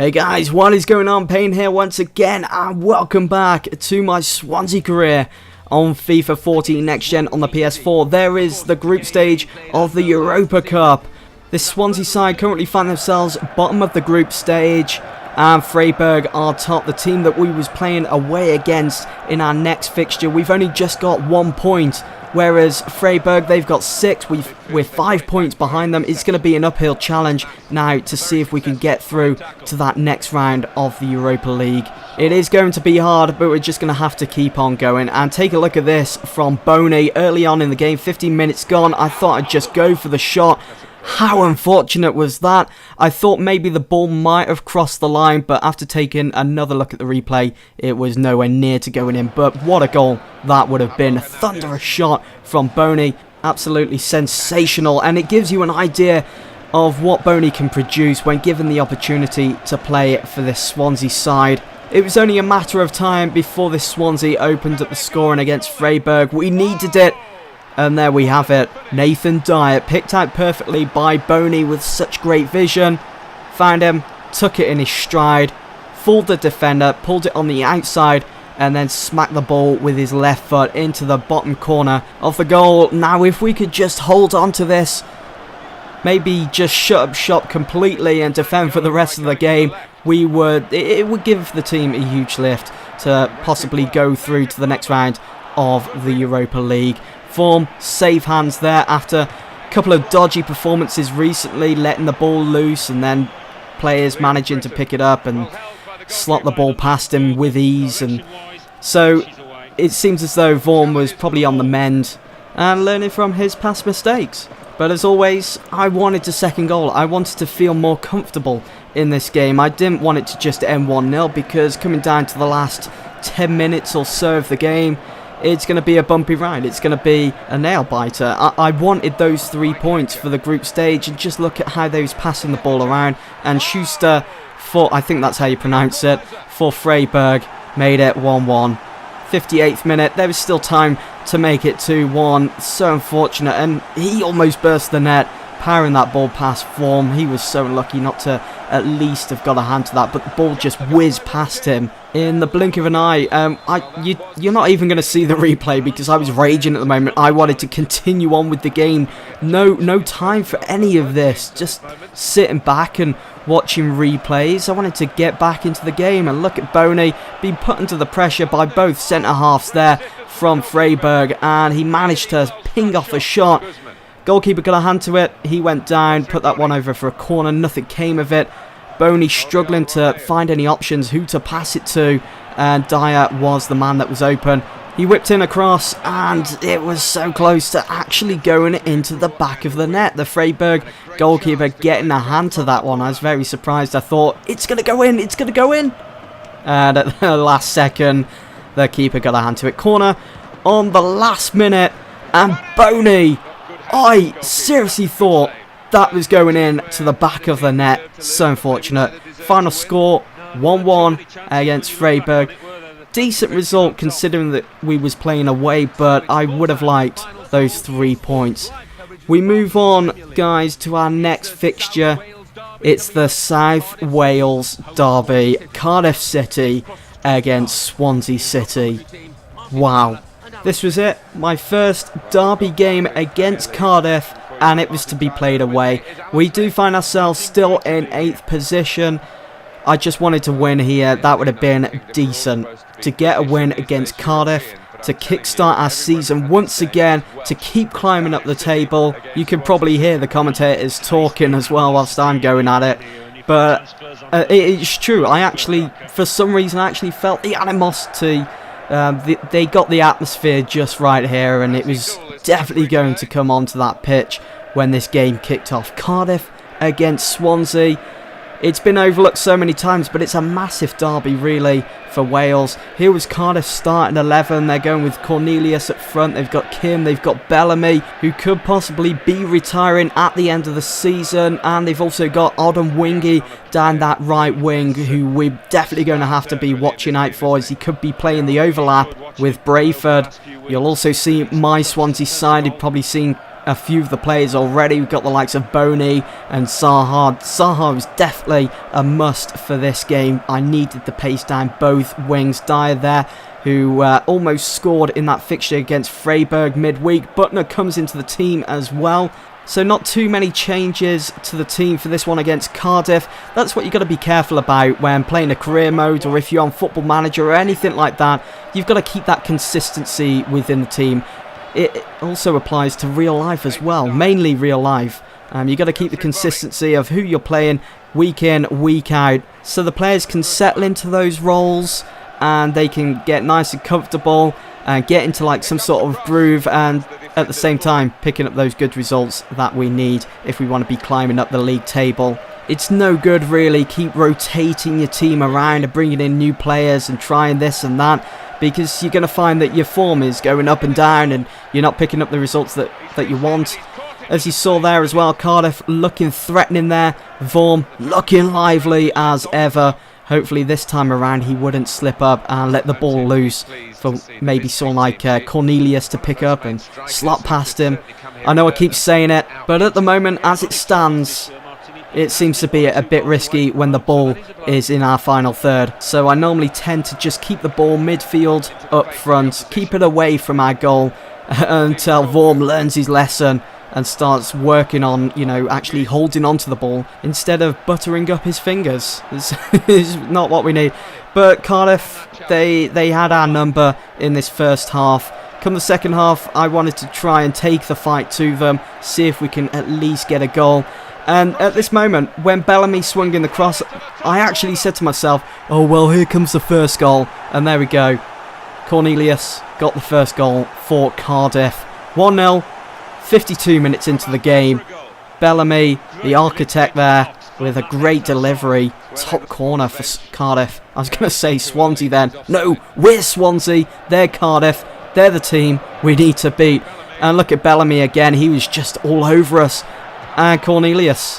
Hey guys, what is going on? Payne here once again, and welcome back to my Swansea career on FIFA 14 Next Gen on the PS4. There is the group stage of the Europa Cup. This Swansea side currently find themselves bottom of the group stage, and Freiburg are top, the team that we was playing away against in our next fixture. We've only just got 1 point, whereas Freiburg, they've got 6. We're 5 points behind them. It's going to be an uphill challenge now to see if we can get through to that next round of the Europa League. It is going to be hard, but we're just going to have to keep on going. And take a look at this from Boney early on in the game. 15 minutes gone. I thought I'd just go for the shot. How unfortunate was that? I thought maybe the ball might have crossed the line, but after taking another look at the replay, it was nowhere near to going in. But what a goal that would have been. A thunderous shot from Boney. Absolutely sensational, and it gives you an idea of what Boney can produce when given the opportunity to play for this Swansea side. It was only a matter of time before this Swansea opened up the scoring against Freiburg. We needed it. And there we have it. Nathan Dyer picked out perfectly by Boney with such great vision. Found him, took it in his stride, fooled the defender, pulled it on the outside, and then smacked the ball with his left foot into the bottom corner of the goal. Now if we could just hold on to this, maybe just shut up shop completely and defend for the rest of the game, it would give the team a huge lift to possibly go through to the next round of the Europa League. Form, safe hands there after a couple of dodgy performances recently, letting the ball loose and then players managing to pick it up and slot the ball past him with ease. And so it seems as though Vaughan was probably on the mend and learning from his past mistakes. But as always, I wanted a second goal. I wanted to feel more comfortable in this game. I didn't want it to just end 1-0 because coming down to the last 10 minutes or so of the game, it's going to be a bumpy ride. It's going to be a nail-biter. I wanted those 3 points for the group stage, and just look at how they was passing the ball around. And Schuster, I think that's how you pronounce it, for Freiburg, made it 1-1. 58th minute, there was still time to make it 2-1. So unfortunate, and he almost burst the net, powering that ball past Form. He was so unlucky not to at least have got a hand to that, but the ball just whizzed past him in the blink of an eye. You're not even going to see the replay because I was raging at the moment. I wanted to continue on with the game. No time for any of this. Just sitting back and watching replays. I wanted to get back into the game, and look at Boney being put under the pressure by both centre-halves there from Freiburg, and he managed to ping off a shot. Goalkeeper got a hand to it, he went down, put that one over for a corner, nothing came of it. Boney struggling to find any options, who to pass it to, and Dyer was the man that was open. He whipped in across, and it was so close to actually going into the back of the net. The Freiburg goalkeeper getting a hand to that one. I was very surprised. I thought, it's going to go in, it's going to go in. And at the last second, the keeper got a hand to it. Corner on the last minute, and Boney, I seriously thought that was going in to the back of the net. So unfortunate. Final score 1-1 against Freiburg. Decent result considering that we was playing away, but I would have liked those 3 points. We move on, guys, to our next fixture. It's the South Wales derby. Cardiff City against Swansea City. Wow. This was it, my first derby game against Cardiff, and it was to be played away. We do find ourselves still in 8th position. I just wanted to win here. That would have been decent. To get a win against Cardiff, to kickstart our season once again, to keep climbing up the table. You can probably hear the commentators talking as well whilst I'm going at it. But it's true, for some reason, I actually felt the animosity. They got the atmosphere just right here, and it was definitely going to come onto that pitch when this game kicked off. Cardiff against Swansea. It's been overlooked so many times, but it's a massive derby really for Wales. Here was Cardiff starting 11. They're going with Cornelius up front. They've got Kim, they've got Bellamy, who could possibly be retiring at the end of the season. And they've also got Odom Wingy down that right wing, who we're definitely going to have to be watching out for, as he could be playing the overlap with Brayford. You'll also see my Swansea side. You've probably seen a few of the players already. We've got the likes of Boney and Zaha. Zaha was definitely a must for this game. I needed the pace down both wings. Dyer there, who almost scored in that fixture against Freiburg midweek. Butner comes into the team as well. So not too many changes to the team for this one against Cardiff. That's what you've got to be careful about when playing a career mode, or if you're on Football Manager or anything like that. You've got to keep that consistency within the team. It also applies to real life as well, mainly real life. You've got to keep the consistency of who you're playing week in, week out, so the players can settle into those roles and they can get nice and comfortable and get into like some sort of groove, and at the same time picking up those good results that we need if we want to be climbing up the league table. It's no good really keep rotating your team around and bringing in new players and trying this and that, because you're going to find that your form is going up and down and you're not picking up the results that you want. As you saw there as well, Cardiff looking threatening there, Vorm looking lively as ever. Hopefully this time around he wouldn't slip up and let the ball loose for maybe someone like Cornelius to pick up and slot past him. I know I keep saying it, but at the moment as it stands, it seems to be a bit risky when the ball is in our final third. So I normally tend to just keep the ball midfield up front, keep it away from our goal until Vorm learns his lesson and starts working on, you know, actually holding on to the ball instead of buttering up his fingers. This is not what we need. But Cardiff, they had our number in this first half. Come the second half, I wanted to try and take the fight to them, see if we can at least get a goal. And at this moment, when Bellamy swung in the cross, I actually said to myself, oh well, here comes the first goal. And there we go. Cornelius got the first goal for Cardiff. 1-0. 52 minutes into the game. Bellamy, the architect there, with a great delivery. Top corner for Cardiff. I was going to say Swansea then. No, we're Swansea. They're Cardiff. They're the team we need to beat. And look at Bellamy again. He was just all over us. And Cornelius.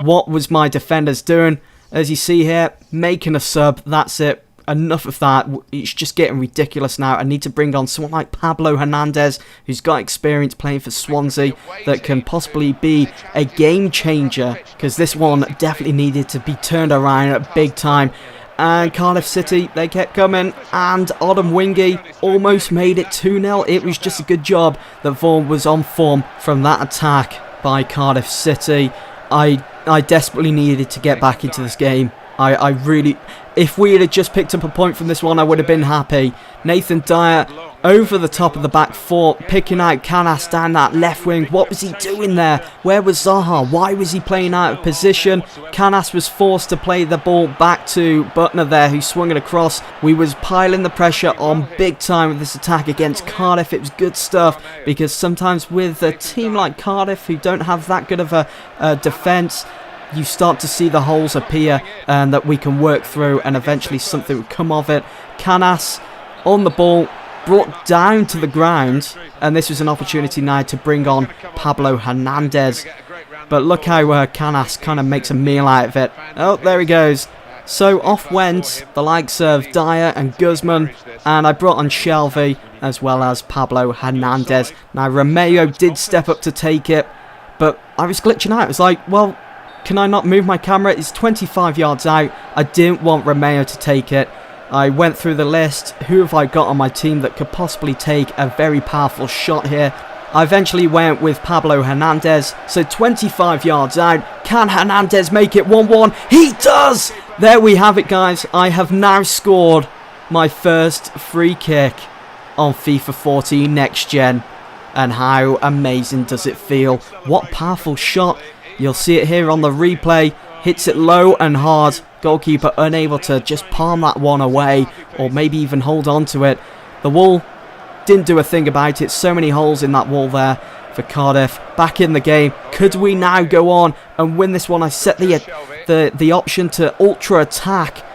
What was my defenders doing? As you see here, making a sub. That's it. Enough of that. It's just getting ridiculous now. I need to bring on someone like Pablo Hernandez, who's got experience playing for Swansea, that can possibly be a game changer, because this one definitely needed to be turned around at big time. And Cardiff City, they kept coming, and Odom Wingy almost made it 2-0. It was just a good job that Vaughan was on form from that attack by Cardiff City. I desperately needed to get back into this game. I really, if we had just picked up a point from this one, I would have been happy. Nathan Dyer over the top of the back four, picking out Canas down that left wing. What was he doing there? Where was Zaha? Why was he playing out of position? Canas was forced to play the ball back to Butner there, who swung it across. We was piling the pressure on big time with this attack against Cardiff. It was good stuff, because sometimes with a team like Cardiff, who don't have that good of a defence, you start to see the holes appear and that we can work through, and eventually something will come of it. Canas on the ball, brought down to the ground, and this was an opportunity now to bring on Pablo Hernandez. But look how Canas kind of makes a meal out of it. Oh, there he goes. So off went the likes of Dyer and Guzman, and I brought on Shelby as well as Pablo Hernandez. Now Romeo did step up to take it, but I was glitching out. It was like, well, can I not move my camera? It's 25 yards out. I didn't want Romeo to take it. I went through the list. Who have I got on my team that could possibly take a very powerful shot here? I eventually went with Pablo Hernandez. So 25 yards out. Can Hernandez make it 1-1? He does! There we have it, guys. I have now scored my first free kick on FIFA 14 Next Gen. And how amazing does it feel? What powerful shot. You'll see it here on the replay. Hits it low and hard. Goalkeeper unable to just palm that one away, or maybe even hold on to it. The wall didn't do a thing about it. So many holes in that wall there for Cardiff. Back in the game. Could we now go on and win this one? I set the option to ultra attack.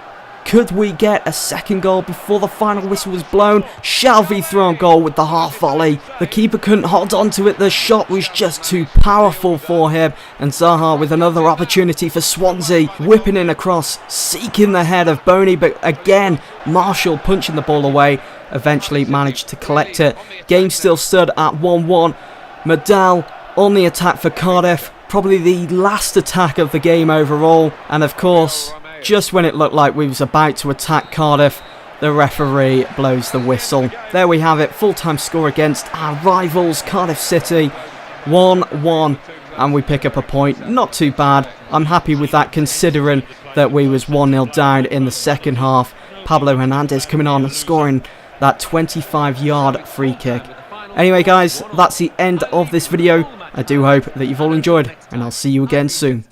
Could we get a second goal before the final whistle was blown? Shelby threw on goal with the half volley. The keeper couldn't hold on to it. The shot was just too powerful for him. And Zaha with another opportunity for Swansea. Whipping in across, seeking the head of Boney. But again, Marshall punching the ball away. Eventually managed to collect it. Game still stood at 1-1. Medal on the attack for Cardiff. Probably the last attack of the game overall. And of course, just when it looked like we was about to attack Cardiff, the referee blows the whistle. There we have it. Full-time score against our rivals, Cardiff City. 1-1. And we pick up a point. Not too bad. I'm happy with that considering that we was 1-0 down in the second half. Pablo Hernandez coming on and scoring that 25-yard free kick. Anyway guys, that's the end of this video. I do hope that you've all enjoyed, and I'll see you again soon.